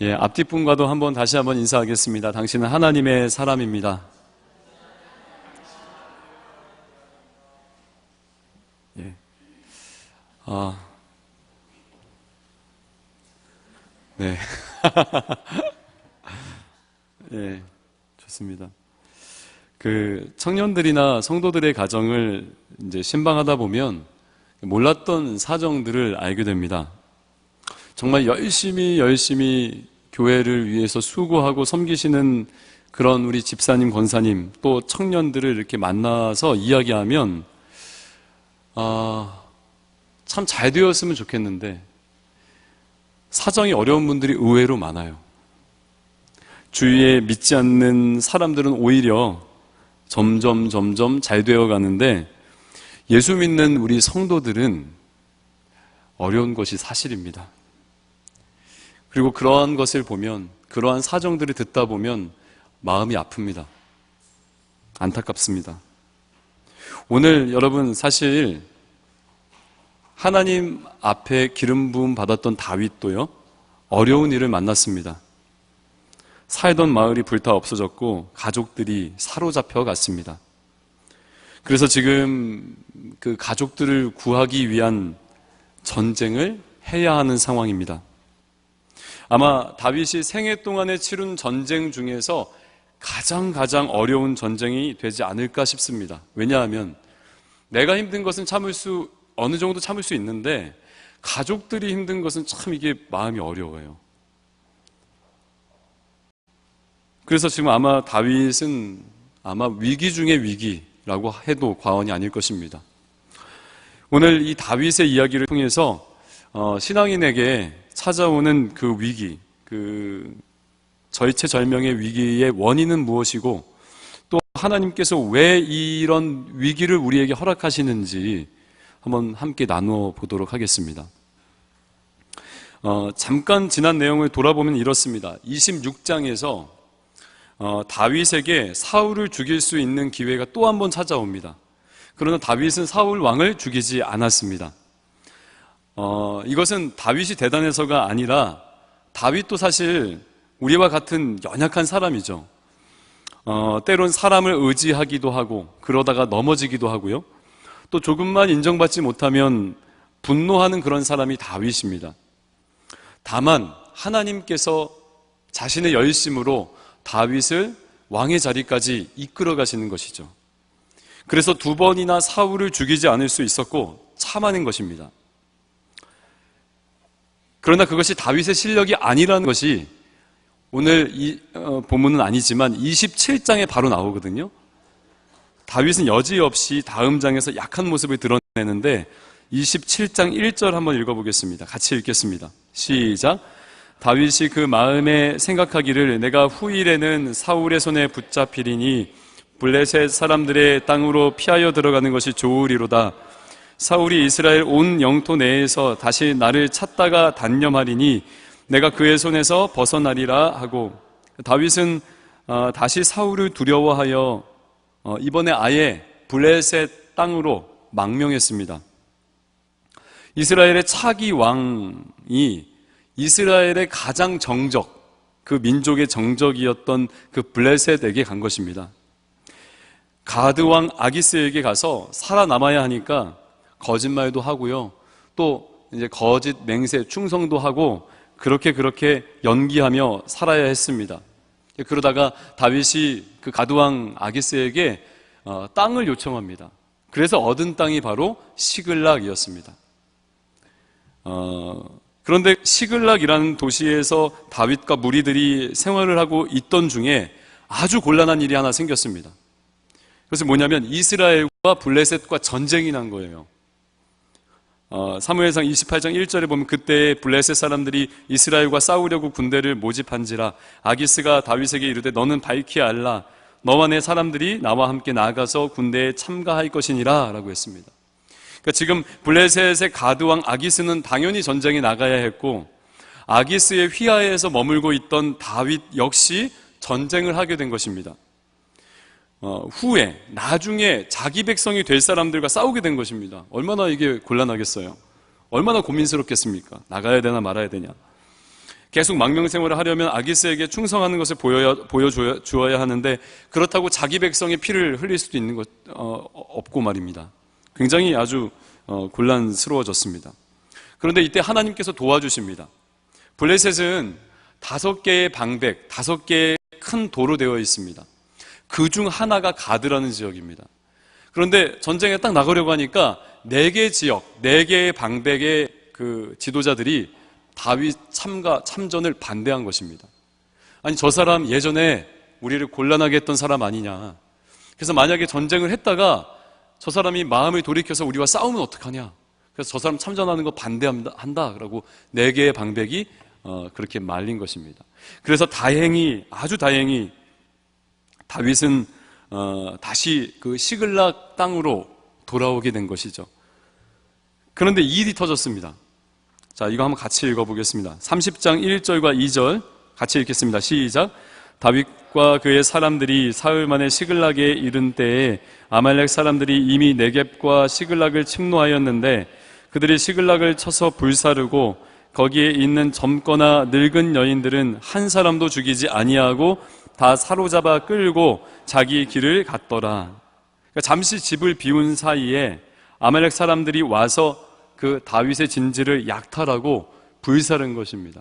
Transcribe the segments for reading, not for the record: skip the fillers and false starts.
앞뒷분과도 다시 한번 인사하겠습니다. 당신은 하나님의 사람입니다. 예. 네. 예, 좋습니다. 청년들이나 성도들의 가정을 이제 신방하다 보면 몰랐던 사정들을 알게 됩니다. 정말 열심히 교회를 위해서 수고하고 섬기시는 그런 우리 집사님, 권사님, 또 청년들을 이렇게 만나서 이야기하면, 참 잘 되었으면 좋겠는데, 사정이 어려운 분들이 의외로 많아요. 주위에 믿지 않는 사람들은 오히려 점점 잘 되어 가는데, 예수 믿는 우리 성도들은 어려운 것이 사실입니다. 그리고 그러한 것을 보면, 그러한 사정들을 듣다 보면 마음이 아픕니다. 안타깝습니다. 오늘 여러분, 사실 하나님 앞에 기름 부음 받았던 다윗도요, 어려운 일을 만났습니다. 살던 마을이 불타 없어졌고 가족들이 사로잡혀 갔습니다. 그래서 지금 그 가족들을 구하기 위한 전쟁을 해야 하는 상황입니다. 아마 다윗이 생애 동안에 치른 전쟁 중에서 가장 어려운 전쟁이 되지 않을까 싶습니다. 왜냐하면 내가 힘든 것은 어느 정도 참을 수 있는데, 가족들이 힘든 것은 참 이게 마음이 어려워요. 그래서 지금 아마 다윗은 위기 중의 위기라고 해도 과언이 아닐 것입니다. 오늘 이 다윗의 이야기를 통해서 신앙인에게 찾아오는 그 위기, 절체절명의 위기의 원인은 무엇이고, 또 하나님께서 왜 이런 위기를 우리에게 허락하시는지 한번 함께 나누어 보도록 하겠습니다. 잠깐 지난 내용을 돌아보면 이렇습니다. 26장에서 다윗에게 사울을 죽일 수 있는 기회가 또 한 번 찾아옵니다. 그러나 다윗은 사울 왕을 죽이지 않았습니다. 이것은 다윗이 대단해서가 아니라, 다윗도 사실 우리와 같은 연약한 사람이죠. 때론 사람을 의지하기도 하고, 그러다가 넘어지기도 하고요. 또 조금만 인정받지 못하면 분노하는 그런 사람이 다윗입니다. 다만 하나님께서 자신의 열심으로 다윗을 왕의 자리까지 이끌어 가시는 것이죠. 그래서 2번이나 사울을 죽이지 않을 수 있었고 참아낸 것입니다. 그러나 그것이 다윗의 실력이 아니라는 것이 오늘 이 본문은 아니지만 27장에 바로 나오거든요. 다윗은 여지없이 다음 장에서 약한 모습을 드러내는데 27장 1절 한번 읽어보겠습니다. 같이 읽겠습니다. 시작. 다윗이 그 마음에 생각하기를 내가 후일에는 사울의 손에 붙잡히리니 블레셋 사람들의 땅으로 피하여 들어가는 것이 좋으리로다. 사울이 이스라엘 온 영토 내에서 다시 나를 찾다가 단념하리니 내가 그의 손에서 벗어나리라 하고, 다윗은 다시 사울을 두려워하여 이번에 아예 블레셋 땅으로 망명했습니다. 이스라엘의 차기 왕이 이스라엘의 가장 그 민족의 정적이었던 그 블레셋에게 간 것입니다. 가드 왕 아기스에게 가서 살아남아야 하니까 거짓말도 하고요. 또 이제 거짓 맹세, 충성도 하고 그렇게 연기하며 살아야 했습니다. 그러다가 다윗이 그 가드 왕 아기스에게 땅을 요청합니다. 그래서 얻은 땅이 바로 시글락이었습니다. 그런데 시글락이라는 도시에서 다윗과 무리들이 생활을 하고 있던 중에 아주 곤란한 일이 하나 생겼습니다. 그래서 뭐냐면 이스라엘과 블레셋과 전쟁이 난 거예요. 사무엘상 28장 1절에 보면 그때 블레셋 사람들이 이스라엘과 싸우려고 군대를 모집한지라 아기스가 다윗에게 이르되 너는 밝히 알라 너와 내 사람들이 나와 함께 나아가서 군대에 참가할 것이니라 라고 했습니다. 그러니까 지금 블레셋의 가드왕 아기스는 당연히 전쟁에 나가야 했고, 아기스의 휘하에서 머물고 있던 다윗 역시 전쟁을 하게 된 것입니다. 후에 나중에 자기 백성이 될 사람들과 싸우게 된 것입니다. 얼마나 이게 곤란하겠어요. 얼마나 고민스럽겠습니까? 나가야 되나 말아야 되냐. 계속 망명생활을 하려면 아기스에게 충성하는 것을 보여주어야 하는데 그렇다고 자기 백성의 피를 흘릴 수도 있는 것 없고 말입니다. 굉장히 아주 곤란스러워졌습니다. 그런데 이때 하나님께서 도와주십니다. 블레셋은 5개의 방백, 5개의 큰 도로 되어 있습니다. 그 중 하나가 가드라는 지역입니다. 그런데 전쟁에 딱 나가려고 하니까 4개 지역, 4개의 방백의 그 지도자들이 다윗 참전을 반대한 것입니다. 아니, 저 사람 예전에 우리를 곤란하게 했던 사람 아니냐. 그래서 만약에 전쟁을 했다가 저 사람이 마음을 돌이켜서 우리와 싸우면 어떡하냐. 그래서 저 사람 참전하는 거 반대한다. 라고 4개의 방백이 그렇게 말린 것입니다. 그래서 다행히, 아주 다행히 다윗은 다시 그 시글락 땅으로 돌아오게 된 것이죠. 그런데 일이 터졌습니다. 자, 이거 한번 같이 읽어보겠습니다. 30장 1절과 2절 같이 읽겠습니다. 시작. 다윗과 그의 사람들이 사흘 만에 시글락에 이른 때에 아말렉 사람들이 이미 네겝과 시글락을 침노하였는데 그들이 시글락을 쳐서 불사르고 거기에 있는 젊거나 늙은 여인들은 한 사람도 죽이지 아니하고 다 사로잡아 끌고 자기 길을 갔더라. 그러니까 잠시 집을 비운 사이에 아말렉 사람들이 와서 그 다윗의 진지를 약탈하고 불사른 것입니다.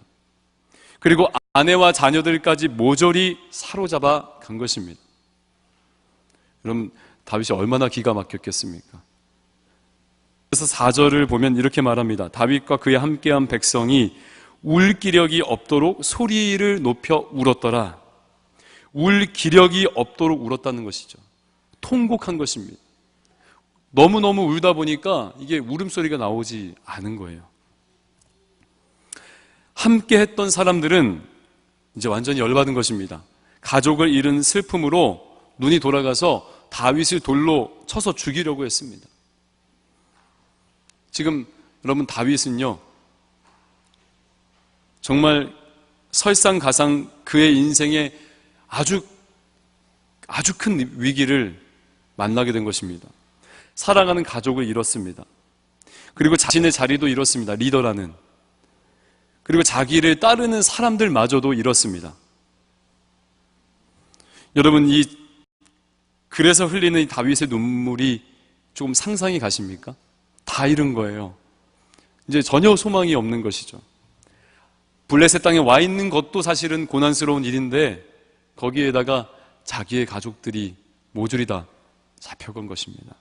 그리고 아내와 자녀들까지 모조리 사로잡아 간 것입니다. 여러분, 다윗이 얼마나 기가 막혔겠습니까? 그래서 4절을 보면 이렇게 말합니다. 다윗과 그의 함께한 백성이 울 기력이 없도록 소리를 높여 울었더라. 울 기력이 없도록 울었다는 것이죠. 통곡한 것입니다. 너무너무 울다 보니까 이게 울음소리가 나오지 않은 거예요. 함께 했던 사람들은 이제 완전히 열받은 것입니다. 가족을 잃은 슬픔으로 눈이 돌아가서 다윗을 돌로 쳐서 죽이려고 했습니다. 지금 여러분, 다윗은요, 정말 설상가상 그의 인생에 아주 큰 위기를 만나게 된 것입니다. 사랑하는 가족을 잃었습니다. 그리고 자신의 자리도 잃었습니다. 리더라는. 그리고 자기를 따르는 사람들마저도 잃었습니다. 여러분, 그래서 흘리는 이 다윗의 눈물이 조금 상상이 가십니까? 다 잃은 거예요. 이제 전혀 소망이 없는 것이죠. 블레셋 땅에 와 있는 것도 사실은 고난스러운 일인데 거기에다가 자기의 가족들이 모조리 다 잡혀간 것입니다.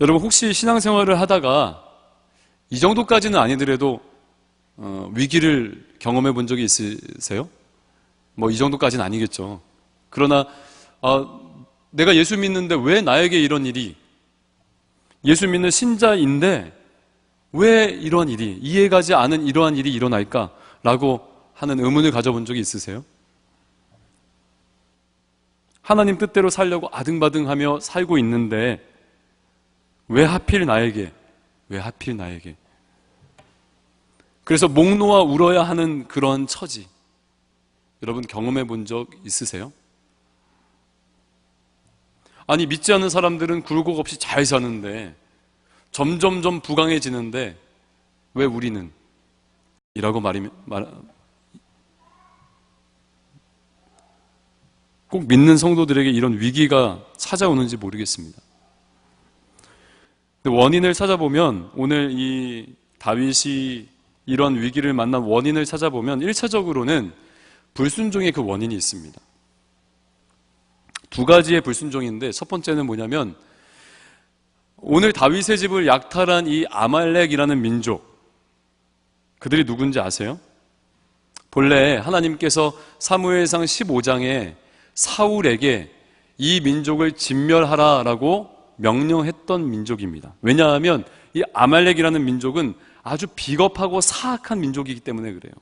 여러분, 혹시 신앙생활을 하다가 이 정도까지는 아니더라도 위기를 경험해 본 적이 있으세요? 뭐 이 정도까지는 아니겠죠. 그러나 내가 예수 믿는데 왜 나에게 이런 일이, 예수 믿는 신자인데 왜 이런 일이, 이해가지 않은 이러한 일이 일어날까? 라고 하는 의문을 가져본 적이 있으세요? 하나님 뜻대로 살려고 아등바등하며 살고 있는데 왜 하필 나에게? 왜 하필 나에게? 그래서 목 놓아 울어야 하는 그런 처지, 여러분 경험해 본 적 있으세요? 아니, 믿지 않는 사람들은 굴곡 없이 잘 사는데 점점점 부강해지는데 왜 우리는? 이라고 꼭 믿는 성도들에게 이런 위기가 찾아오는지 모르겠습니다. 원인을 찾아보면, 오늘 이 다윗이 이런 위기를 만난 원인을 찾아보면 1차적으로는 불순종의 그 원인이 있습니다. 2가지의 불순종인데, 첫 번째는 뭐냐면 오늘 다윗의 집을 약탈한 이 아말렉이라는 민족, 그들이 누군지 아세요? 본래 하나님께서 사무엘상 15장에 사울에게 이 민족을 진멸하라라고 명령했던 민족입니다. 왜냐하면 이 아말렉이라는 민족은 아주 비겁하고 사악한 민족이기 때문에 그래요.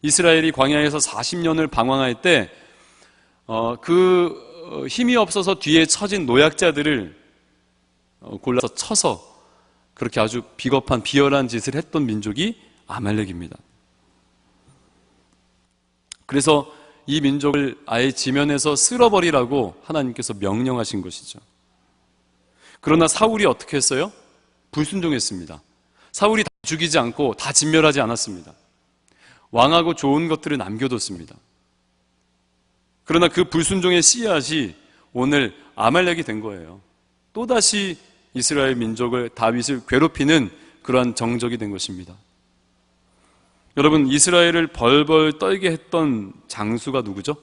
이스라엘이 광야에서 40년을 방황할 때 힘이 없어서 뒤에 처진 노약자들을 골라서 쳐서 그렇게 아주 비겁한 비열한 짓을 했던 민족이 아말렉입니다. 그래서 이 민족을 아예 지면에서 쓸어버리라고 하나님께서 명령하신 것이죠. 그러나 사울이 어떻게 했어요? 불순종했습니다. 사울이 다 죽이지 않고 다 진멸하지 않았습니다. 왕하고 좋은 것들을 남겨뒀습니다. 그러나 그 불순종의 씨앗이 오늘 아말렉이 된 거예요. 또다시 이스라엘 민족을, 다윗을 괴롭히는 그러한 정적이 된 것입니다. 여러분, 이스라엘을 벌벌 떨게 했던 장수가 누구죠?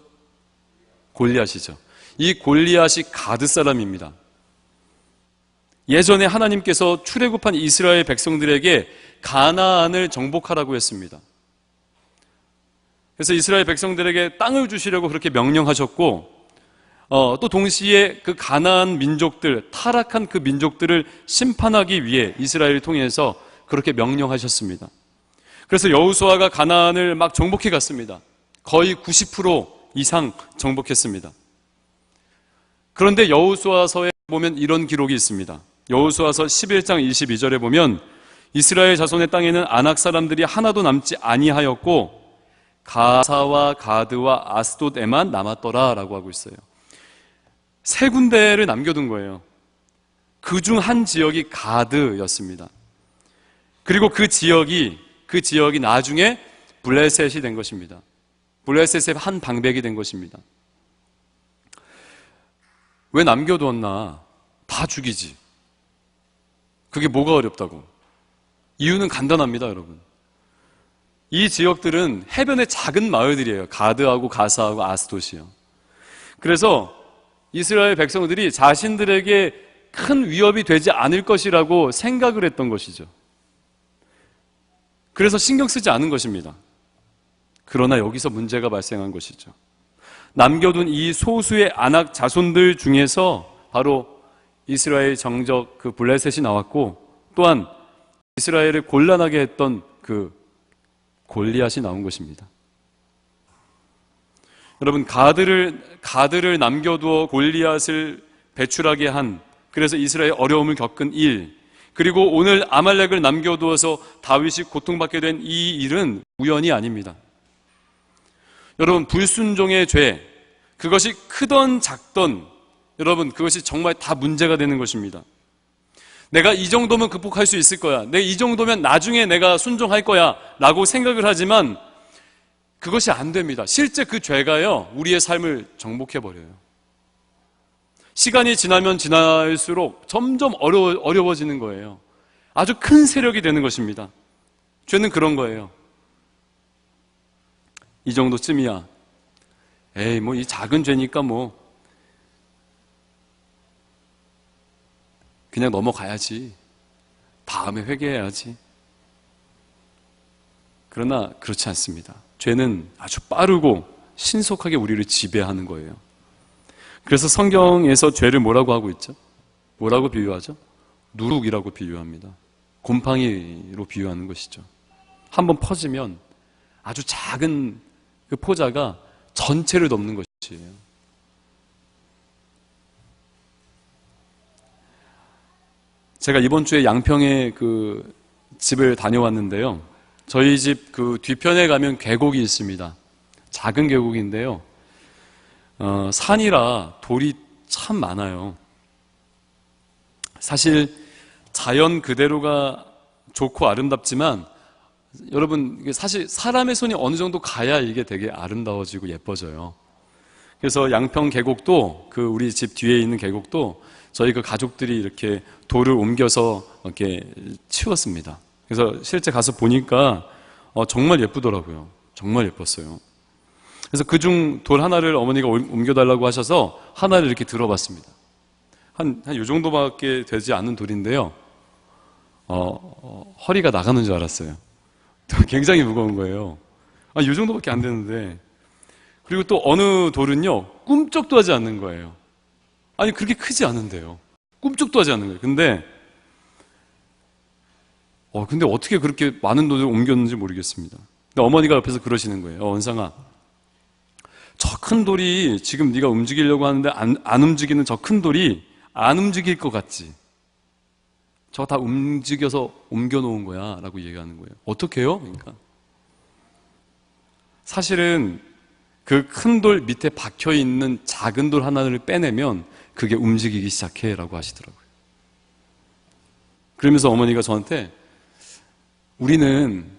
골리앗이죠. 이 골리앗이 가드 사람입니다. 예전에 하나님께서 출애굽한 이스라엘 백성들에게 가나안을 정복하라고 했습니다. 그래서 이스라엘 백성들에게 땅을 주시려고 그렇게 명령하셨고, 또 동시에 그 가나안 민족들, 타락한 그 민족들을 심판하기 위해 이스라엘을 통해서 그렇게 명령하셨습니다. 그래서 여호수아가 가나안을 막 정복해 갔습니다. 거의 90% 이상 정복했습니다. 그런데 여호수아서에 보면 이런 기록이 있습니다. 여호수아서 11장 22절에 보면 이스라엘 자손의 땅에는 아낙 사람들이 하나도 남지 아니하였고 가사와 가드와 아스돗에만 남았더라 라고 하고 있어요. 세 군데를 남겨둔 거예요. 그중 한 지역이 가드였습니다. 그리고 그 지역이 나중에 블레셋이 된 것입니다. 블레셋의 한 방백이 된 것입니다. 왜 남겨두었나? 다 죽이지. 그게 뭐가 어렵다고? 이유는 간단합니다, 여러분. 이 지역들은 해변의 작은 마을들이에요. 가드하고 가사하고 아스돗이요. 그래서 이스라엘 백성들이 자신들에게 큰 위협이 되지 않을 것이라고 생각을 했던 것이죠. 그래서 신경 쓰지 않은 것입니다. 그러나 여기서 문제가 발생한 것이죠. 남겨둔 이 소수의 아낙 자손들 중에서 바로 이스라엘 정적 그 블레셋이 나왔고, 또한 이스라엘을 곤란하게 했던 그 골리앗이 나온 것입니다. 여러분, 가드를 남겨두어 골리앗을 배출하게 한, 그래서 이스라엘 어려움을 겪은 일, 그리고 오늘 아말렉을 남겨두어서 다윗이 고통받게 된 이 일은 우연이 아닙니다. 여러분, 불순종의 죄, 그것이 크던 작던, 여러분, 그것이 정말 다 문제가 되는 것입니다. 내가 이 정도면 극복할 수 있을 거야, 내가 이 정도면 나중에 내가 순종할 거야 라고 생각을 하지만 그것이 안 됩니다. 실제 그 죄가요, 우리의 삶을 정복해버려요. 시간이 지나면 지날수록 점점 어려워지는 거예요. 아주 큰 세력이 되는 것입니다. 죄는 그런 거예요. 이 정도쯤이야. 에이, 뭐 이 작은 죄니까 뭐 그냥 넘어가야지. 다음에 회개해야지. 그러나 그렇지 않습니다. 죄는 아주 빠르고 신속하게 우리를 지배하는 거예요. 그래서 성경에서 죄를 뭐라고 하고 있죠? 뭐라고 비유하죠? 누룩이라고 비유합니다. 곰팡이로 비유하는 것이죠. 한번 퍼지면 아주 작은 그 포자가 전체를 덮는 것이에요. 제가 이번 주에 양평에 그 집을 다녀왔는데요. 저희 집 그 뒤편에 가면 계곡이 있습니다. 작은 계곡인데요. 산이라 돌이 참 많아요. 사실 자연 그대로가 좋고 아름답지만 여러분, 사실 사람의 손이 어느 정도 가야 이게 되게 아름다워지고 예뻐져요. 그래서 양평 계곡도, 그 우리 집 뒤에 있는 계곡도 저희 그 가족들이 이렇게 돌을 옮겨서 이렇게 치웠습니다. 그래서 실제 가서 보니까 정말 예쁘더라고요. 정말 예뻤어요. 그래서 그중 돌 하나를 어머니가 옮겨달라고 하셔서 하나를 이렇게 들어봤습니다. 한 요 정도밖에 되지 않는 돌인데요. 허리가 나가는 줄 알았어요. 굉장히 무거운 거예요. 요 정도밖에 안 되는데. 그리고 또 어느 돌은요, 꿈쩍도 하지 않는 거예요. 아니, 그렇게 크지 않은데요. 꿈쩍도 하지 않는 거예요. 근데 어떻게 그렇게 많은 돌을 옮겼는지 모르겠습니다. 근데 어머니가 옆에서 그러시는 거예요. 원상아, 저 큰 돌이 지금 네가 움직이려고 하는데 안 움직이는 저 큰 돌이 안 움직일 것 같지? 저거 다 움직여서 옮겨놓은 거야 라고 얘기하는 거예요. 어떻게 해요? 그러니까 사실은 그 큰 돌 밑에 박혀있는 작은 돌 하나를 빼내면 그게 움직이기 시작해 라고 하시더라고요. 그러면서 어머니가 저한테 우리는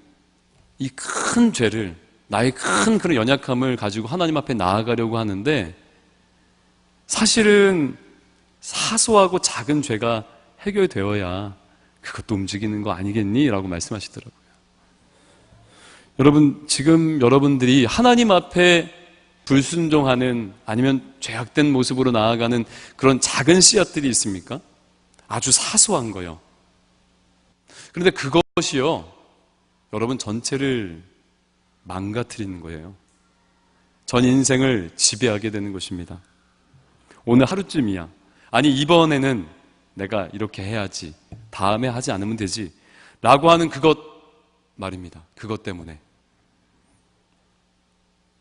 이 큰 죄를, 나의 큰 그런 연약함을 가지고 하나님 앞에 나아가려고 하는데 사실은 사소하고 작은 죄가 해결되어야 그것도 움직이는 거 아니겠니? 라고 말씀하시더라고요. 여러분, 지금 여러분들이 하나님 앞에 불순종하는 아니면 죄악된 모습으로 나아가는 그런 작은 씨앗들이 있습니까? 아주 사소한 거요. 그런데 그것이요, 여러분 전체를 망가뜨리는 거예요. 전 인생을 지배하게 되는 것입니다. 오늘 하루쯤이야. 아니, 이번에는 내가 이렇게 해야지. 다음에 하지 않으면 되지. 라고 하는 그것 말입니다. 그것 때문에.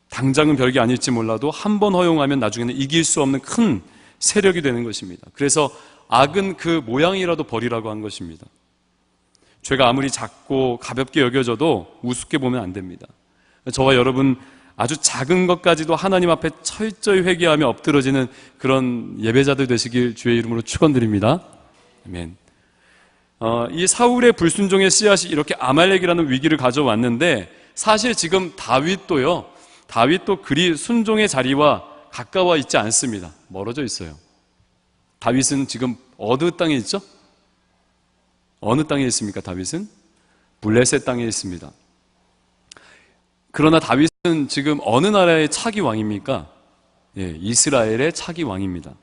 당장은 별게 아닐지 몰라도 한 번 허용하면 나중에는 이길 수 없는 큰 세력이 되는 것입니다. 그래서 악은 그 모양이라도 버리라고 한 것입니다. 죄가 아무리 작고 가볍게 여겨져도 우습게 보면 안 됩니다. 저와 여러분 아주 작은 것까지도 하나님 앞에 철저히 회개하며 엎드러지는 그런 예배자들 되시길 주의 이름으로 축원드립니다. 아멘. 이 사울의 불순종의 씨앗이 이렇게 아말렉이라는 위기를 가져왔는데 사실 지금 다윗도 그리 순종의 자리와 가까워 있지 않습니다. 멀어져 있어요. 다윗은 지금 어느 땅에 있죠? 어느 땅에 있습니까? 다윗은 블레셋 땅에 있습니다. 그러나 다윗은 지금 어느 나라의 차기 왕입니까? 예, 이스라엘의 차기 왕입니다.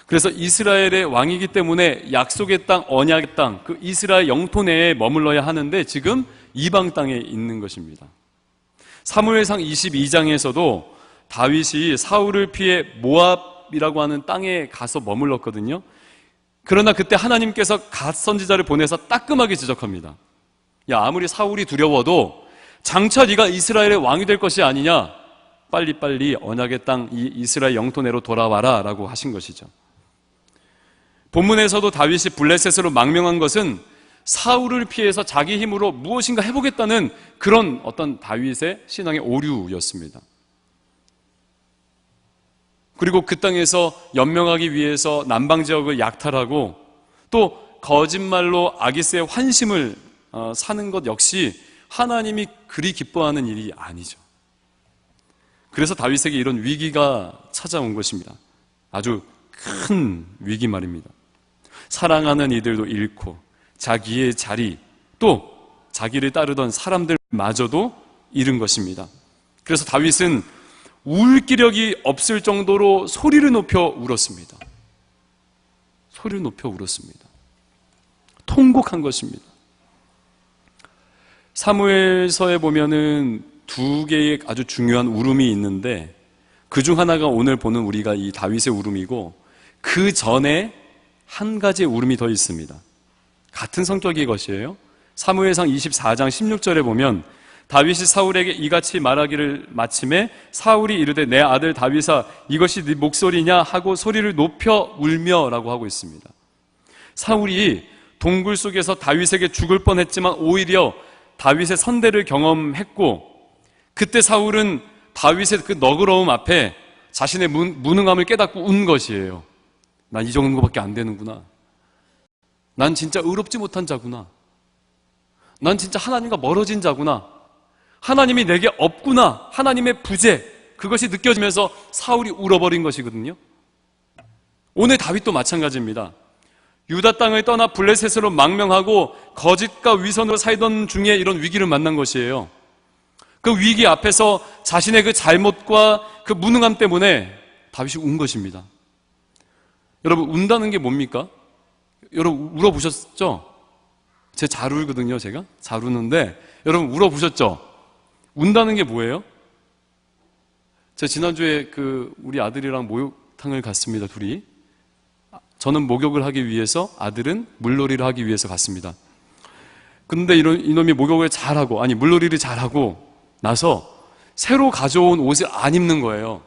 그래서 이스라엘의 왕이기 때문에 약속의 땅, 언약의 땅, 그 이스라엘 영토 내에 머물러야 하는데 지금 이방 땅에 있는 것입니다. 사무엘상 22장에서도 다윗이 사울을 피해 모압이라고 하는 땅에 가서 머물렀거든요. 그러나 그때 하나님께서 갓 선지자를 보내서 따끔하게 지적합니다. 야, 아무리 사울이 두려워도 장차 네가 이스라엘의 왕이 될 것이 아니냐, 빨리빨리 언약의 땅 이 이스라엘 영토 내로 돌아와라 라고 하신 것이죠. 본문에서도 다윗이 블레셋으로 망명한 것은 사울을 피해서 자기 힘으로 무엇인가 해보겠다는 그런 어떤 다윗의 신앙의 오류였습니다. 그리고 그 땅에서 연명하기 위해서 남방 지역을 약탈하고 또 거짓말로 아기스의 환심을 사는 것 역시 하나님이 그리 기뻐하는 일이 아니죠. 그래서 다윗에게 이런 위기가 찾아온 것입니다. 아주 큰 위기 말입니다. 사랑하는 이들도 잃고 자기의 자리, 또 자기를 따르던 사람들마저도 잃은 것입니다. 그래서 다윗은 울 기력이 없을 정도로 소리를 높여 울었습니다. 소리를 높여 울었습니다. 통곡한 것입니다. 사무엘서에 보면은 두 개의 아주 중요한 울음이 있는데 그 중 하나가 오늘 보는 우리가 이 다윗의 울음이고 그 전에 한 가지의 울음이 더 있습니다. 같은 성격의 것이에요. 사무엘상 24장 16절에 보면 다윗이 사울에게 이같이 말하기를 마침에 사울이 이르되 내 아들 다윗아 이것이 네 목소리냐 하고 소리를 높여 울며 라고 하고 있습니다. 사울이 동굴 속에서 다윗에게 죽을 뻔했지만 오히려 다윗의 선대를 경험했고 그때 사울은 다윗의 그 너그러움 앞에 자신의 무능함을 깨닫고 운 것이에요. 난 이 정도밖에 안 되는구나. 난 진짜 의롭지 못한 자구나. 난 진짜 하나님과 멀어진 자구나. 하나님이 내게 없구나. 하나님의 부재, 그것이 느껴지면서 사울이 울어버린 것이거든요. 오늘 다윗도 마찬가지입니다. 유다 땅을 떠나 블레셋으로 망명하고 거짓과 위선으로 살던 중에 이런 위기를 만난 것이에요. 그 위기 앞에서 자신의 그 잘못과 그 무능함 때문에 다윗이 운 것입니다. 여러분, 운다는 게 뭡니까? 여러분 울어보셨죠? 제 잘 울거든요. 제가 잘 우는데 여러분 울어보셨죠? 운다는 게 뭐예요? 제가 지난주에 우리 아들이랑 목욕탕을 갔습니다. 둘이. 저는 목욕을 하기 위해서, 아들은 물놀이를 하기 위해서 갔습니다. 근데 이놈이 목욕을 잘하고, 아니 물놀이를 잘하고 나서 새로 가져온 옷을 안 입는 거예요.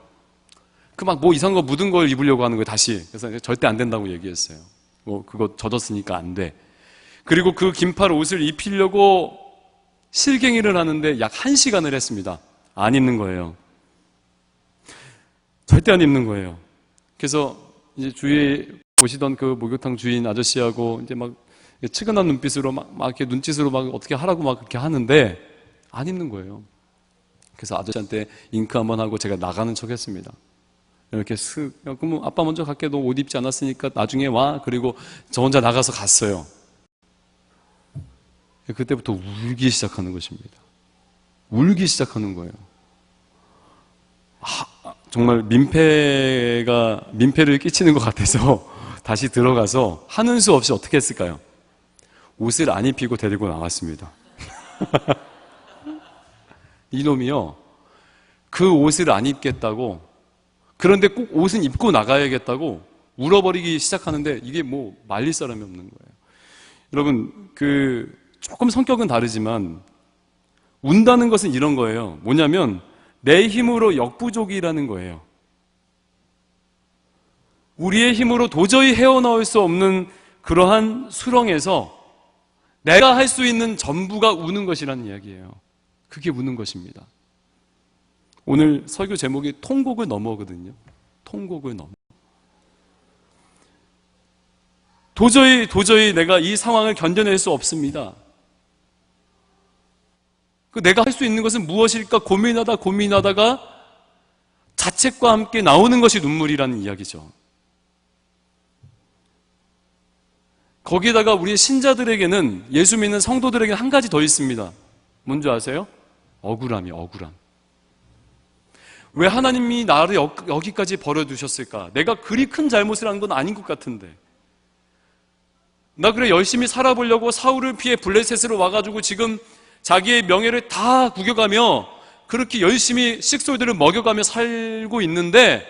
뭐 이상한 거 묻은 걸 입으려고 하는 거예요, 다시. 그래서 절대 안 된다고 얘기했어요. 그거 젖었으니까 안 돼. 그리고 그 긴팔 옷을 입히려고 실갱이를 하는데 약 1시간을 했습니다. 안 입는 거예요. 절대 안 입는 거예요. 그래서 이제 주위에 보시던 그 목욕탕 주인 아저씨하고 이제 막 측은한 눈빛으로 막 이렇게 눈짓으로 막 어떻게 하라고 막 그렇게 하는데 안 입는 거예요. 그래서 아저씨한테 잉크 한번 하고 제가 나가는 척 했습니다. 이렇게 쓱, 그럼 아빠 먼저 갈게. 너 옷 입지 않았으니까 나중에 와. 그리고 저 혼자 나가서 갔어요. 그때부터 울기 시작하는 것입니다. 울기 시작하는 거예요. 정말 민폐를 끼치는 것 같아서 다시 들어가서 하는 수 없이 어떻게 했을까요? 옷을 안 입히고 데리고 나왔습니다. 이놈이요, 그 옷을 안 입겠다고, 그런데 꼭 옷은 입고 나가야겠다고 울어버리기 시작하는데 이게 뭐 말릴 사람이 없는 거예요. 여러분, 조금 성격은 다르지만 운다는 것은 이런 거예요. 뭐냐면 내 힘으로 역부족이라는 거예요. 우리의 힘으로 도저히 헤어나올 수 없는 그러한 수렁에서 내가 할 수 있는 전부가 우는 것이라는 이야기예요. 그게 우는 것입니다. 오늘 설교 제목이 통곡을 넘어거든요. 통곡을 넘어. 도저히 내가 이 상황을 견뎌낼 수 없습니다. 내가 할 수 있는 것은 무엇일까 고민하다가 자책과 함께 나오는 것이 눈물이라는 이야기죠. 거기다가 우리 신자들에게는, 예수 믿는 성도들에게는 한 가지 더 있습니다. 뭔지 아세요? 억울함이에요. 억울함. 왜 하나님이 나를 여기까지 버려두셨을까? 내가 그리 큰 잘못을 한 건 아닌 것 같은데, 나 그래 열심히 살아보려고 사울을 피해 블레셋으로 와가지고 지금 자기의 명예를 다 구겨가며 그렇게 열심히 식솔들을 먹여가며 살고 있는데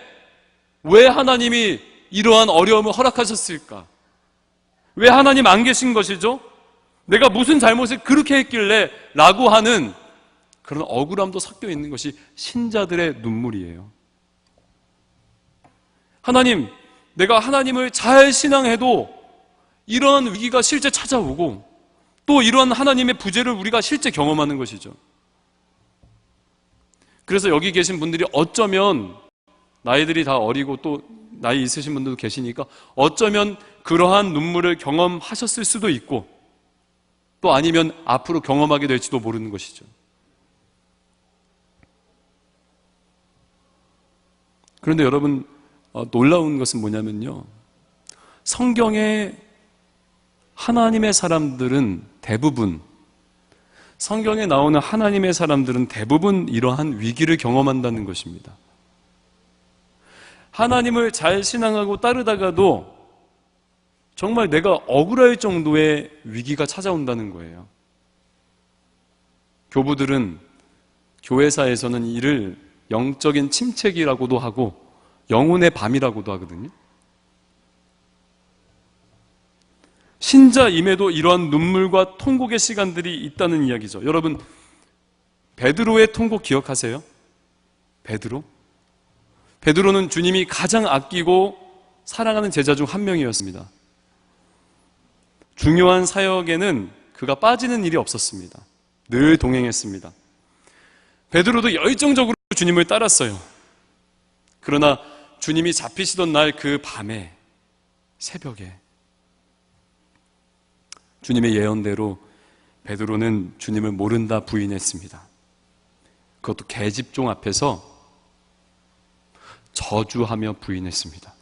왜 하나님이 이러한 어려움을 허락하셨을까? 왜 하나님 안 계신 것이죠? 내가 무슨 잘못을 그렇게 했길래? 라고 하는 그런 억울함도 섞여 있는 것이 신자들의 눈물이에요. 하나님, 내가 하나님을 잘 신앙해도 이러한 위기가 실제 찾아오고 또 이러한 하나님의 부재를 우리가 실제 경험하는 것이죠. 그래서 여기 계신 분들이 어쩌면 나이들이 다 어리고 또 나이 있으신 분들도 계시니까 어쩌면 그러한 눈물을 경험하셨을 수도 있고 또 아니면 앞으로 경험하게 될지도 모르는 것이죠. 그런데 여러분, 놀라운 것은 뭐냐면요, 성경에 하나님의 사람들은 대부분, 성경에 나오는 하나님의 사람들은 대부분 이러한 위기를 경험한다는 것입니다. 하나님을 잘 신앙하고 따르다가도 정말 내가 억울할 정도의 위기가 찾아온다는 거예요. 교부들은, 교회사에서는 이를 영적인 침체기라고도 하고 영혼의 밤이라고도 하거든요. 신자임에도 이러한 눈물과 통곡의 시간들이 있다는 이야기죠. 여러분, 베드로의 통곡 기억하세요? 베드로는 주님이 가장 아끼고 사랑하는 제자 중 한 명이었습니다. 중요한 사역에는 그가 빠지는 일이 없었습니다. 늘 동행했습니다. 베드로도 열정적으로 주님을 따랐어요. 그러나 주님이 잡히시던 날 그 밤에, 새벽에 주님의 예언대로 베드로는 주님을 모른다 부인했습니다. 그것도 계집종 앞에서 저주하며 부인했습니다.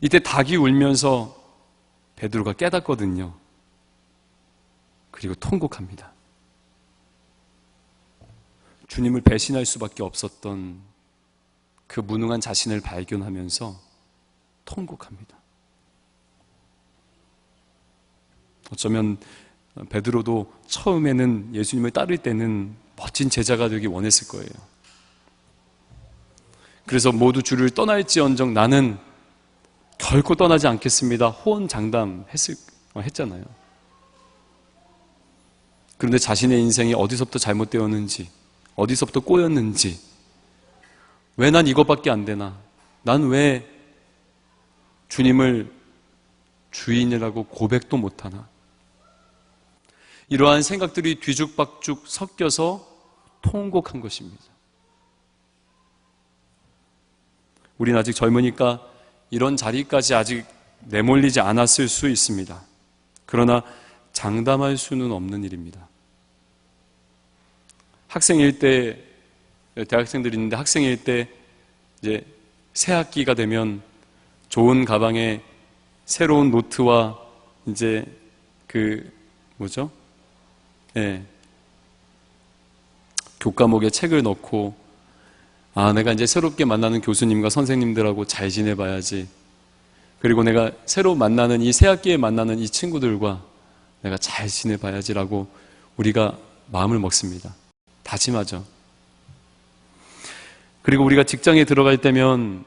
이때 닭이 울면서 베드로가 깨닫거든요. 그리고 통곡합니다. 주님을 배신할 수밖에 없었던 그 무능한 자신을 발견하면서 통곡합니다. 어쩌면 베드로도 처음에는 예수님을 따를 때는 멋진 제자가 되기 원했을 거예요. 그래서 모두 주를 떠날지언정 나는 결코 떠나지 않겠습니다. 호언장담했잖아요. 그런데 자신의 인생이 어디서부터 잘못되었는지, 어디서부터 꼬였는지, 왜 난 이것밖에 안 되나? 난 왜 주님을 주인이라고 고백도 못하나? 이러한 생각들이 뒤죽박죽 섞여서 통곡한 것입니다. 우리는 아직 젊으니까 이런 자리까지 아직 내몰리지 않았을 수 있습니다. 그러나 장담할 수는 없는 일입니다. 학생일 때, 대학생들이 있는데 학생일 때 이제 새 학기가 되면 좋은 가방에 새로운 노트와 이제 교과목에 책을 넣고, 내가 이제 새롭게 만나는 교수님과 선생님들하고 잘 지내봐야지. 그리고 내가 새로 만나는 이 새 학기에 만나는 이 친구들과 내가 잘 지내봐야지라고 우리가 마음을 먹습니다. 다짐하죠. 그리고 우리가 직장에 들어갈 때면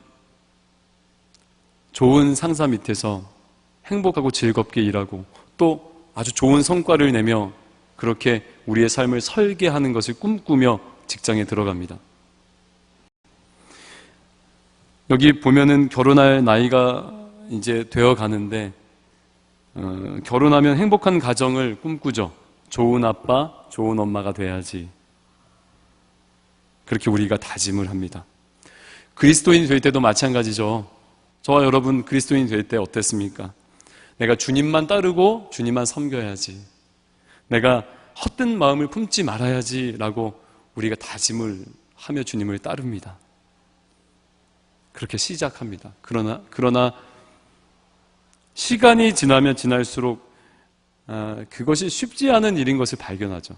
좋은 상사 밑에서 행복하고 즐겁게 일하고 또 아주 좋은 성과를 내며 그렇게 우리의 삶을 설계하는 것을 꿈꾸며 직장에 들어갑니다. 여기 보면은 결혼할 나이가 이제 되어 가는데 결혼하면 행복한 가정을 꿈꾸죠. 좋은 아빠, 좋은 엄마가 돼야지. 그렇게 우리가 다짐을 합니다. 그리스도인이 될 때도 마찬가지죠. 저와 여러분 그리스도인이 될 때 어땠습니까? 내가 주님만 따르고 주님만 섬겨야지. 내가 헛된 마음을 품지 말아야지라고 우리가 다짐을 하며 주님을 따릅니다. 그렇게 시작합니다. 그러나 시간이 지나면 지날수록 그것이 쉽지 않은 일인 것을 발견하죠.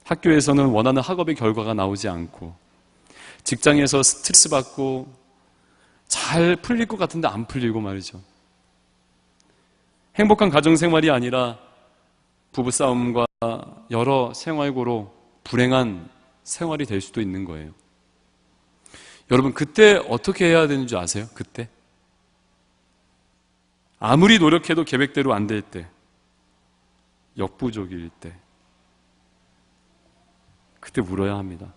학교에서는 원하는 학업의 결과가 나오지 않고, 직장에서 스트레스 받고 잘 풀릴 것 같은데 안 풀리고 말이죠. 행복한 가정생활이 아니라 부부싸움과 여러 생활고로 불행한 생활이 될 수도 있는 거예요. 여러분, 그때 어떻게 해야 되는 줄 아세요? 그때 아무리 노력해도 계획대로 안 될 때, 역부족일 때, 그때 울어야 합니다.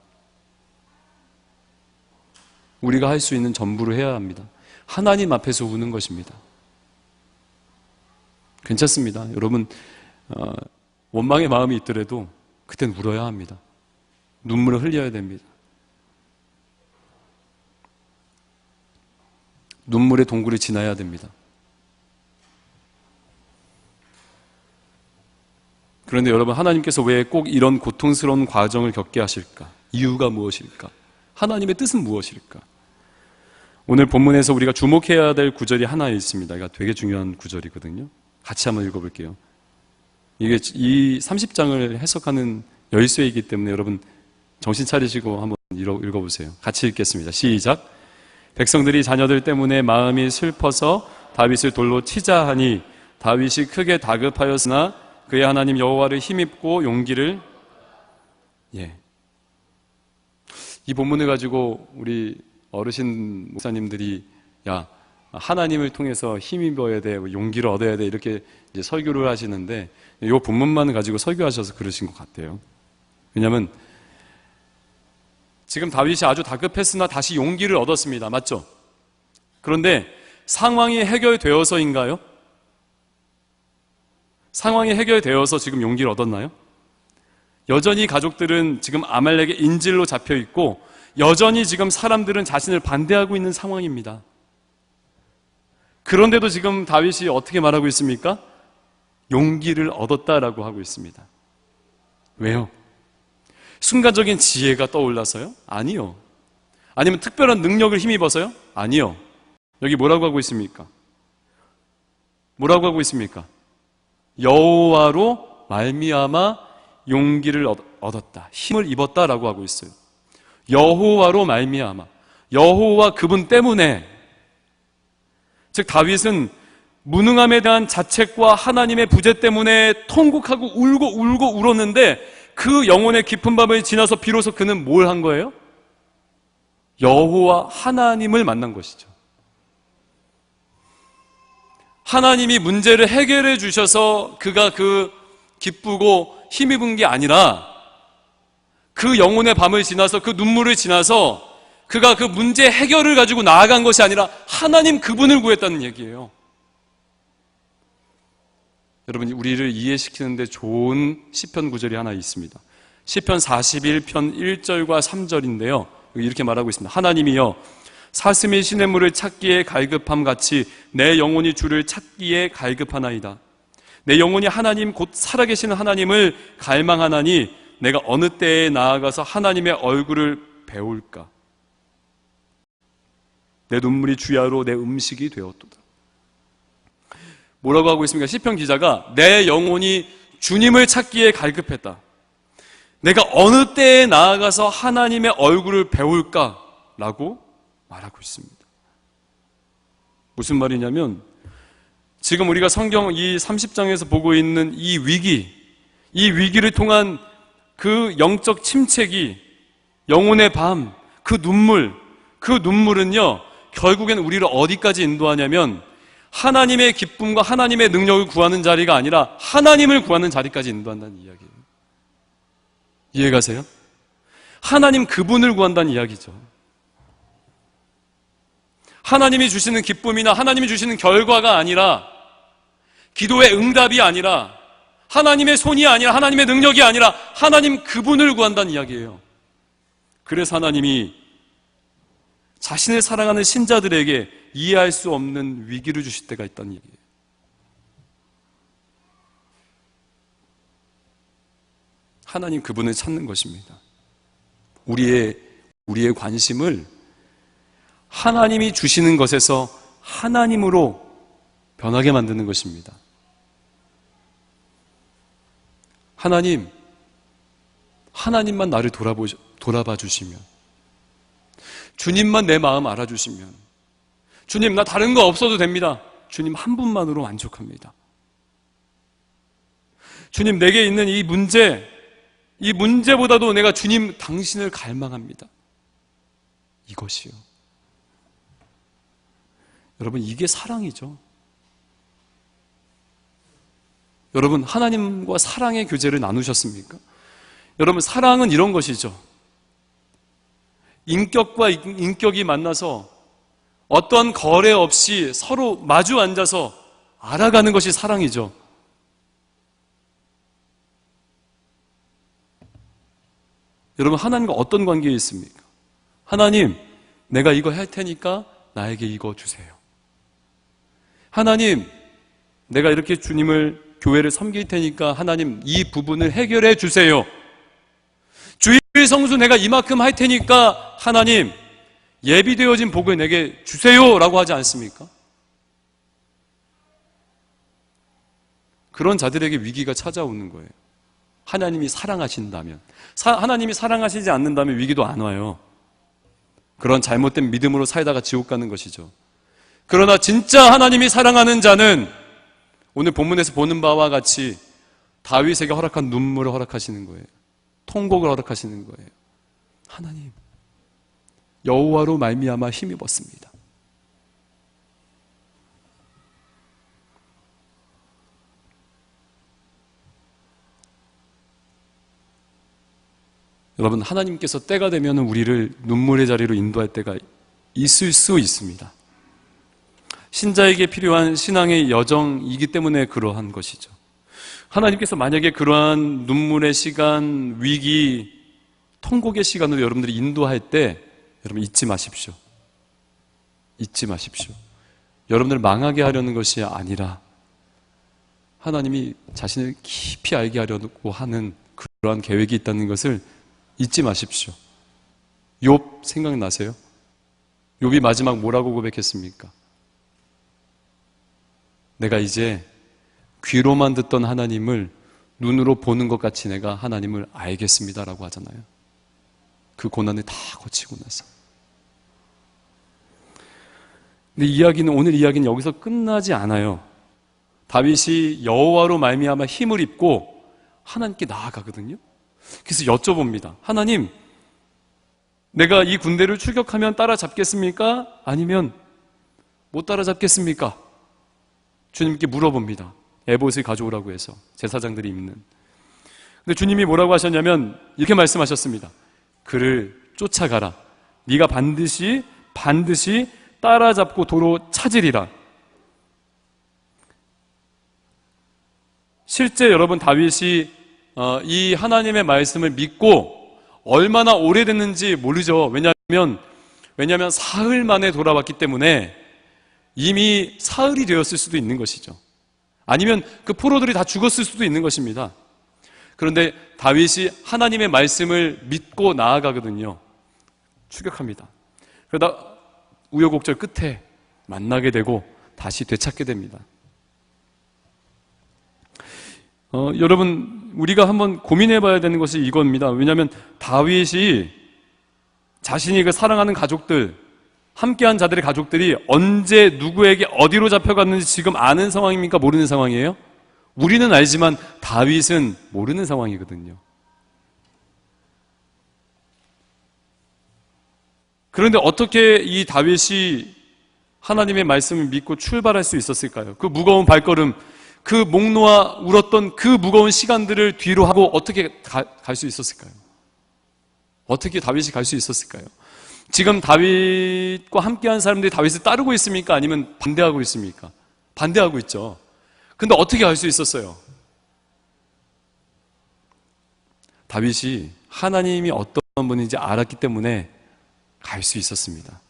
우리가 할 수 있는 전부를 해야 합니다. 하나님 앞에서 우는 것입니다. 괜찮습니다. 여러분, 원망의 마음이 있더라도 그땐 울어야 합니다. 눈물을 흘려야 됩니다. 눈물의 동굴을 지나야 됩니다. 그런데 여러분, 하나님께서 왜 꼭 이런 고통스러운 과정을 겪게 하실까? 이유가 무엇일까? 하나님의 뜻은 무엇일까? 오늘 본문에서 우리가 주목해야 될 구절이 하나 있습니다. 이거 되게 중요한 구절이거든요. 같이 한번 읽어볼게요. 이게 이 30장을 해석하는 열쇠이기 때문에 여러분 정신 차리시고 한번 읽어보세요. 같이 읽겠습니다. 시작. 백성들이 자녀들 때문에 마음이 슬퍼서 다윗을 돌로 치자 하니 다윗이 크게 다급하였으나 그의 하나님 여호와를 힘입고 용기를. 이 본문을 가지고 우리 어르신 목사님들이 하나님을 통해서 힘입어야 돼, 용기를 얻어야 돼, 이렇게 이제 설교를 하시는데 이 본문만 가지고 설교하셔서 그러신 것 같아요. 왜냐하면 지금 다윗이 아주 다급했으나 다시 용기를 얻었습니다. 맞죠? 그런데 상황이 해결되어서인가요? 상황이 해결되어서 지금 용기를 얻었나요? 여전히 가족들은 지금 아말렉의 인질로 잡혀 있고 여전히 지금 사람들은 자신을 반대하고 있는 상황입니다. 그런데도 지금 다윗이 어떻게 말하고 있습니까? 용기를 얻었다라고 하고 있습니다. 왜요? 순간적인 지혜가 떠올라서요? 아니요. 아니면 특별한 능력을 힘입어서요? 아니요. 여기 뭐라고 하고 있습니까? 뭐라고 하고 있습니까? 여호와로 말미암아 용기를 얻었다, 힘을 입었다라고 하고 있어요. 여호와로 말미암아, 여호와 그분 때문에. 즉 다윗은 무능함에 대한 자책과 하나님의 부재 때문에 통곡하고 울고 울었는데 그 영혼의 깊은 밤을 지나서 비로소 그는 뭘 한 거예요? 여호와 하나님을 만난 것이죠. 하나님이 문제를 해결해 주셔서 그가 기쁘고 힘입은 게 아니라 그 영혼의 밤을 지나서 그 눈물을 지나서 그가 그 문제 해결을 가지고 나아간 것이 아니라 하나님 그분을 구했다는 얘기예요. 여러분, 우리를 이해시키는데 좋은 시편 구절이 하나 있습니다. 시편 41편 1절과 3절인데요 이렇게 말하고 있습니다. 하나님이여 사슴이 시냇물을 찾기에 갈급함 같이 내 영혼이 주를 찾기에 갈급하나이다. 내 영혼이 하나님 곧 살아계시는 하나님을 갈망하나니 내가 어느 때에 나아가서 하나님의 얼굴을 배울까? 내 눈물이 주야로 내 음식이 되었도다. 뭐라고 하고 있습니까? 시편 기자가 내 영혼이 주님을 찾기에 갈급했다. 내가 어느 때에 나아가서 하나님의 얼굴을 배울까? 라고 말하고 있습니다. 무슨 말이냐면 지금 우리가 성경 이 30장에서 보고 있는 이 위기를 통한 그 영적 침체기, 영혼의 밤, 그 눈물은요 결국엔 우리를 어디까지 인도하냐면 하나님의 기쁨과 하나님의 능력을 구하는 자리가 아니라 하나님을 구하는 자리까지 인도한다는 이야기예요. 이해가세요? 하나님 그분을 구한다는 이야기죠. 하나님이 주시는 기쁨이나 하나님이 주시는 결과가 아니라, 기도의 응답이 아니라, 하나님의 손이 아니라, 하나님의 능력이 아니라 하나님 그분을 구한다는 이야기예요. 그래서 하나님이 자신을 사랑하는 신자들에게 이해할 수 없는 위기를 주실 때가 있다는 얘기예요. 하나님 그분을 찾는 것입니다. 우리의 관심을 하나님이 주시는 것에서 하나님으로 변하게 만드는 것입니다. 하나님만 나를 돌아봐 주시면, 주님만 내 마음 알아주시면, 주님 나 다른 거 없어도 됩니다. 주님 한 분만으로 만족합니다. 주님 내게 있는 이 문제보다도 내가 주님 당신을 갈망합니다. 이것이요. 여러분 이게 사랑이죠. 여러분 하나님과 사랑의 교제를 나누셨습니까? 여러분 사랑은 이런 것이죠. 인격과 인격이 만나서 어떤 거래 없이 서로 마주 앉아서 알아가는 것이 사랑이죠. 여러분 하나님과 어떤 관계에 있습니까? 하나님 내가 이거 할 테니까 나에게 이거 주세요. 하나님 내가 이렇게 주님을 교회를 섬길 테니까 하나님 이 부분을 해결해 주세요. 주일 성수 내가 이만큼 할 테니까 하나님 예비되어진 복을 내게 주세요 라고 하지 않습니까? 그런 자들에게 위기가 찾아오는 거예요. 하나님이 사랑하신다면. 하나님이 사랑하시지 않는다면 위기도 안 와요. 그런 잘못된 믿음으로 살다가 지옥 가는 것이죠. 그러나 진짜 하나님이 사랑하는 자는 오늘 본문에서 보는 바와 같이 다윗에게 허락한 눈물을 허락하시는 거예요. 통곡을 허락하시는 거예요. 하나님 여호와로 말미암아 힘입었습니다. 여러분 하나님께서 때가 되면 우리를 눈물의 자리로 인도할 때가 있을 수 있습니다. 신자에게 필요한 신앙의 여정이기 때문에 그러한 것이죠. 하나님께서 만약에 그러한 눈물의 시간, 위기, 통곡의 시간으로 여러분들이 인도할 때 여러분 잊지 마십시오. 잊지 마십시오. 여러분들을 망하게 하려는 것이 아니라 하나님이 자신을 깊이 알게 하려고 하는 그러한 계획이 있다는 것을 잊지 마십시오. 욥 생각나세요? 욥이 마지막 뭐라고 고백했습니까? 내가 이제 귀로만 듣던 하나님을 눈으로 보는 것 같이 내가 하나님을 알겠습니다라고 하잖아요. 그 고난을 다 거치고 나서. 근데 오늘 이야기는 여기서 끝나지 않아요. 다윗이 여호와로 말미암아 힘을 입고 하나님께 나아가거든요. 그래서 여쭤봅니다. 하나님, 내가 이 군대를 출격하면 따라잡겠습니까? 아니면 못 따라잡겠습니까? 주님께 물어봅니다. 에봇을 가져오라고 해서 제사장들이 입는. 근데 주님이 뭐라고 하셨냐면 이렇게 말씀하셨습니다. 그를 쫓아가라. 네가 반드시 따라잡고 도로 찾으리라. 실제 여러분 다윗이 이 하나님의 말씀을 믿고 얼마나 오래됐는지 모르죠. 왜냐하면 왜냐하면 사흘 만에 돌아왔기 때문에 이미 사흘이 되었을 수도 있는 것이죠. 아니면 그 포로들이 다 죽었을 수도 있는 것입니다. 그런데 다윗이 하나님의 말씀을 믿고 나아가거든요. 추격합니다. 그러다 우여곡절 끝에 만나게 되고 다시 되찾게 됩니다. 여러분, 우리가 한번 고민해 봐야 되는 것이 이겁니다. 왜냐하면 다윗이 자신이 그 사랑하는 가족들, 함께한 자들의 가족들이 언제 누구에게 어디로 잡혀갔는지 지금 아는 상황입니까? 모르는 상황이에요? 우리는 알지만 다윗은 모르는 상황이거든요. 그런데 어떻게 이 다윗이 하나님의 말씀을 믿고 출발할 수 있었을까요? 그 무거운 발걸음, 그 목 놓아 울었던 그 무거운 시간들을 뒤로 하고 어떻게 갈 수 있었을까요? 어떻게 다윗이 갈 수 있었을까요? 지금 다윗과 함께한 사람들이 다윗을 따르고 있습니까? 아니면 반대하고 있습니까? 반대하고 있죠. 근데 어떻게 갈 수 있었어요? 다윗이 하나님이 어떤 분인지 알았기 때문에 갈 수 있었습니다.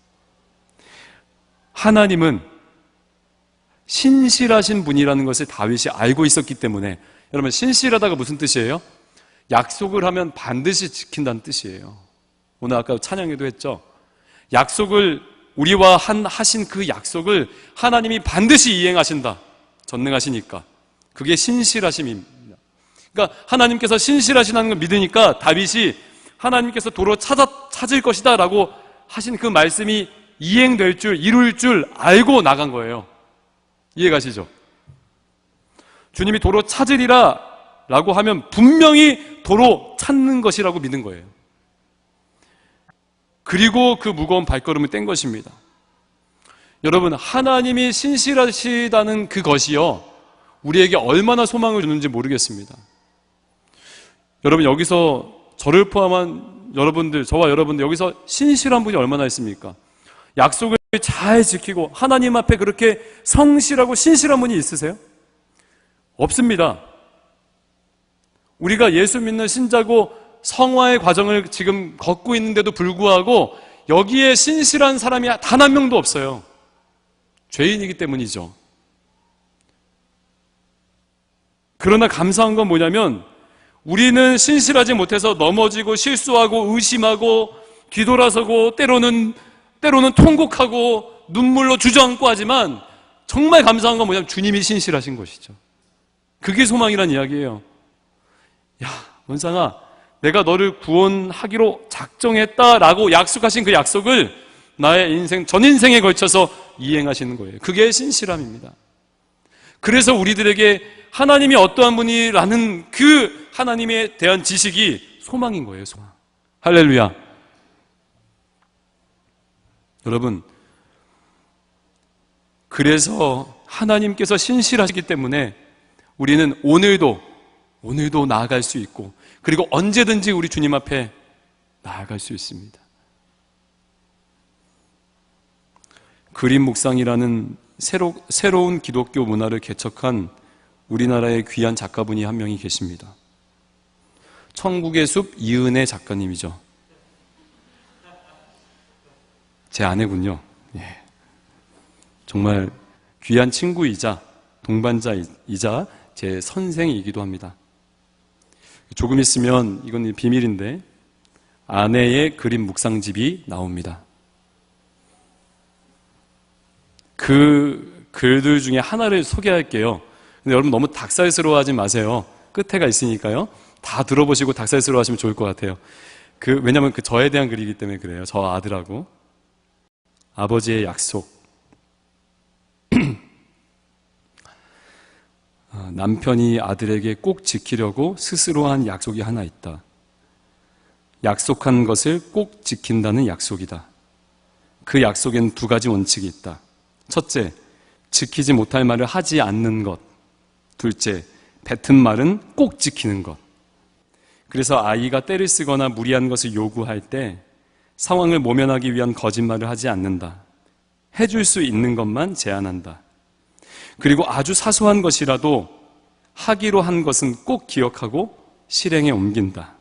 하나님은 신실하신 분이라는 것을 다윗이 알고 있었기 때문에, 여러분, 신실하다가 무슨 뜻이에요? 약속을 하면 반드시 지킨다는 뜻이에요. 오늘 아까 찬양에도 했죠. 약속을, 우리와 하신 그 약속을 하나님이 반드시 이행하신다. 전능하시니까. 그게 신실하심입니다. 그러니까 하나님께서 신실하시다는 걸 믿으니까 다윗이 하나님께서 도로 찾을 것이다 라고 하신 그 말씀이 이행될 줄, 이룰 줄 알고 나간 거예요. 이해가시죠? 주님이 도로 찾으리라 라고 하면 분명히 도로 찾는 것이라고 믿는 거예요. 그리고 그 무거운 발걸음을 뗀 것입니다. 여러분, 하나님이 신실하시다는 그것이요, 우리에게 얼마나 소망을 주는지 모르겠습니다. 여러분, 여기서 저를 포함한 여러분들, 저와 여러분들, 여기서 신실한 분이 얼마나 있습니까? 약속을 잘 지키고 하나님 앞에 그렇게 성실하고 신실한 분이 있으세요? 없습니다. 우리가 예수 믿는 신자고 성화의 과정을 지금 걷고 있는데도 불구하고 여기에 신실한 사람이 단 한 명도 없어요. 죄인이기 때문이죠. 그러나 감사한 건 뭐냐면, 우리는 신실하지 못해서 넘어지고 실수하고 의심하고 뒤돌아서고 때로는 통곡하고 눈물로 주저앉고 하지만, 정말 감사한 건 뭐냐면 주님이 신실하신 것이죠. 그게 소망이란 이야기예요. 야, 원상아, 내가 너를 구원하기로 작정했다라고 약속하신 그 약속을 나의 인생, 전 인생에 걸쳐서 이행하시는 거예요. 그게 신실함입니다. 그래서 우리들에게 하나님이 어떠한 분이라는 그 하나님에 대한 지식이 소망인 거예요, 소망. 할렐루야. 여러분, 그래서 하나님께서 신실하시기 때문에 우리는 오늘도 나아갈 수 있고, 그리고 언제든지 우리 주님 앞에 나아갈 수 있습니다. 그림 묵상이라는 새로운 기독교 문화를 개척한 우리나라의 귀한 작가분이 한 명이 계십니다. 천국의 숲 이은혜 작가님이죠. 제 아내군요. 예. 정말 귀한 친구이자 동반자이자 제 선생이기도 합니다. 조금 있으면, 이건 비밀인데, 아내의 그림 묵상집이 나옵니다. 그 글들 중에 하나를 소개할게요. 근데 여러분 너무 닭살스러워하지 마세요. 끝에가 있으니까요. 다 들어보시고 닭살스러워하시면 좋을 것 같아요. 왜냐면 저에 대한 글이기 때문에 그래요. 저 아들하고. 아버지의 약속. 남편이 아들에게 꼭 지키려고 스스로 한 약속이 하나 있다. 약속한 것을 꼭 지킨다는 약속이다. 그 약속엔 두 가지 원칙이 있다. 첫째, 지키지 못할 말을 하지 않는 것. 둘째, 뱉은 말은 꼭 지키는 것. 그래서 아이가 때를 쓰거나 무리한 것을 요구할 때 상황을 모면하기 위한 거짓말을 하지 않는다. 해줄 수 있는 것만 제안한다. 그리고 아주 사소한 것이라도 하기로 한 것은 꼭 기억하고 실행에 옮긴다.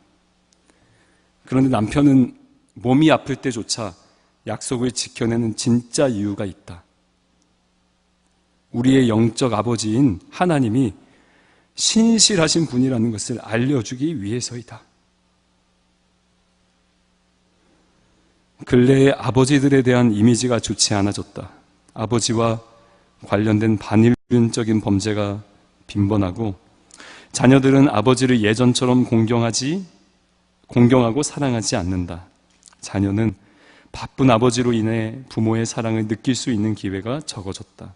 그런데 남편은 몸이 아플 때조차 약속을 지켜내는 진짜 이유가 있다. 우리의 영적 아버지인 하나님이 신실하신 분이라는 것을 알려주기 위해서이다. 근래의 아버지들에 대한 이미지가 좋지 않아졌다. 아버지와 관련된 반인륜적인 범죄가 빈번하고 자녀들은 아버지를 예전처럼 공경하고 사랑하지 않는다. 자녀는 바쁜 아버지로 인해 부모의 사랑을 느낄 수 있는 기회가 적어졌다.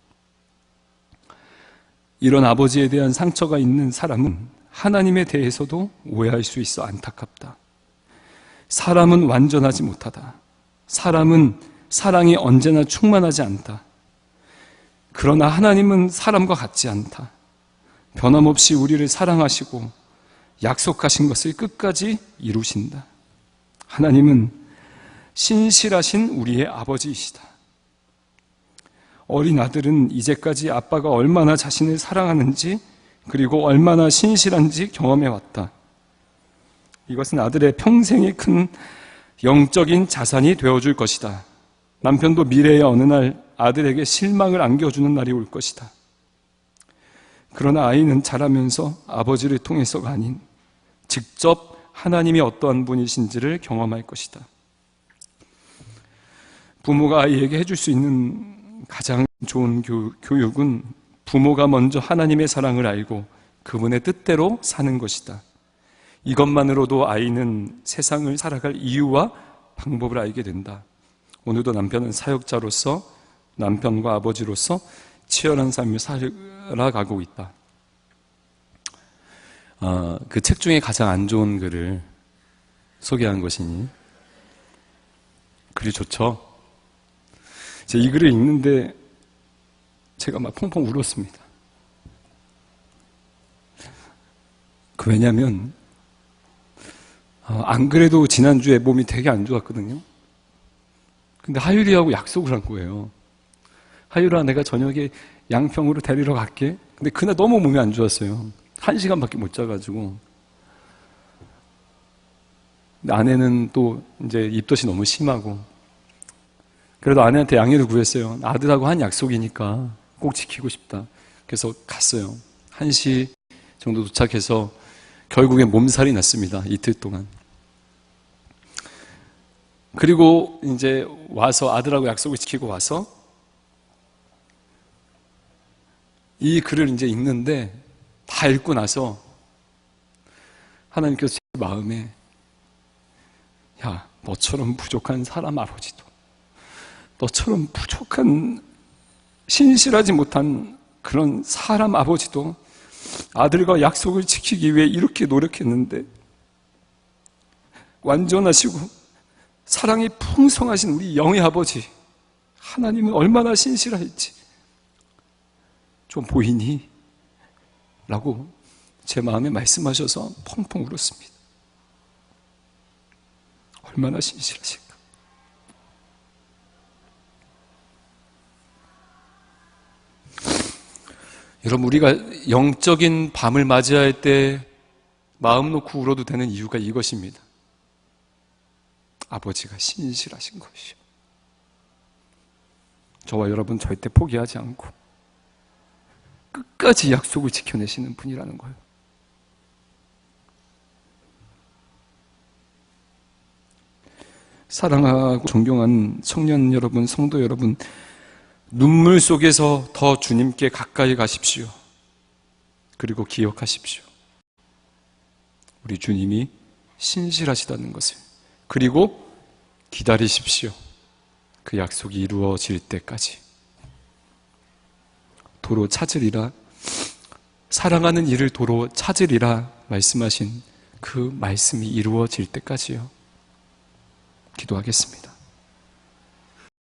이런 아버지에 대한 상처가 있는 사람은 하나님에 대해서도 오해할 수 있어 안타깝다. 사람은 완전하지 못하다. 사람은 사랑이 언제나 충만하지 않다. 그러나 하나님은 사람과 같지 않다. 변함없이 우리를 사랑하시고 약속하신 것을 끝까지 이루신다. 하나님은 신실하신 우리의 아버지이시다. 어린 아들은 이제까지 아빠가 얼마나 자신을 사랑하는지 그리고 얼마나 신실한지 경험해 왔다. 이것은 아들의 평생의 큰 영적인 자산이 되어줄 것이다. 남편도 미래의 어느 날 아들에게 실망을 안겨주는 날이 올 것이다. 그러나 아이는 자라면서 아버지를 통해서가 아닌 직접 하나님이 어떠한 분이신지를 경험할 것이다. 부모가 아이에게 해줄 수 있는 가장 좋은 교육은 부모가 먼저 하나님의 사랑을 알고 그분의 뜻대로 사는 것이다. 이것만으로도 아이는 세상을 살아갈 이유와 방법을 알게 된다. 오늘도 남편은 사역자로서 남편과 아버지로서 치열한 삶을 살아가고 있다. 그 책 중에 가장 안 좋은 글을 소개한 것이니 글이 좋죠? 이 글을 읽는데 제가 막 펑펑 울었습니다. 왜냐하면 안 그래도 지난주에 몸이 되게 안 좋았거든요. 근데 하율이하고 약속을 한 거예요. 하율아, 내가 저녁에 양평으로 데리러 갈게. 근데 그날 너무 몸이 안 좋았어요. 1시간밖에 못 자가지고. 근데 아내는 또 이제 입덧이 너무 심하고. 그래도 아내한테 양해를 구했어요. 아들하고 한 약속이니까 꼭 지키고 싶다. 그래서 갔어요. 1시 정도 도착해서 결국에 몸살이 났습니다. 이틀 동안. 그리고 이제 와서 아들하고 약속을 지키고 와서 이 글을 이제 읽는데 다 읽고 나서 하나님께서 제 마음에 야, 너처럼 부족한 사람 아버지도 너처럼 부족한 신실하지 못한 그런 사람 아버지도 아들과 약속을 지키기 위해 이렇게 노력했는데 완전하시고 사랑이 풍성하신 우리 영의 아버지 하나님은 얼마나 신실할지 좀 보이니? 라고 제 마음에 말씀하셔서 펑펑 울었습니다. 얼마나 신실하실까? 여러분, 우리가 영적인 밤을 맞이할 때 마음 놓고 울어도 되는 이유가 이것입니다. 아버지가 신실하신 것이요. 저와 여러분 절대 포기하지 않고 끝까지 약속을 지켜내시는 분이라는 거예요. 사랑하고 존경한 청년 여러분, 성도 여러분, 눈물 속에서 더 주님께 가까이 가십시오. 그리고 기억하십시오. 우리 주님이 신실하시다는 것을. 그리고 기다리십시오. 그 약속이 이루어질 때까지. 도로 찾으리라, 사랑하는 이를 도로 찾으리라 말씀하신 그 말씀이 이루어질 때까지요. 기도하겠습니다.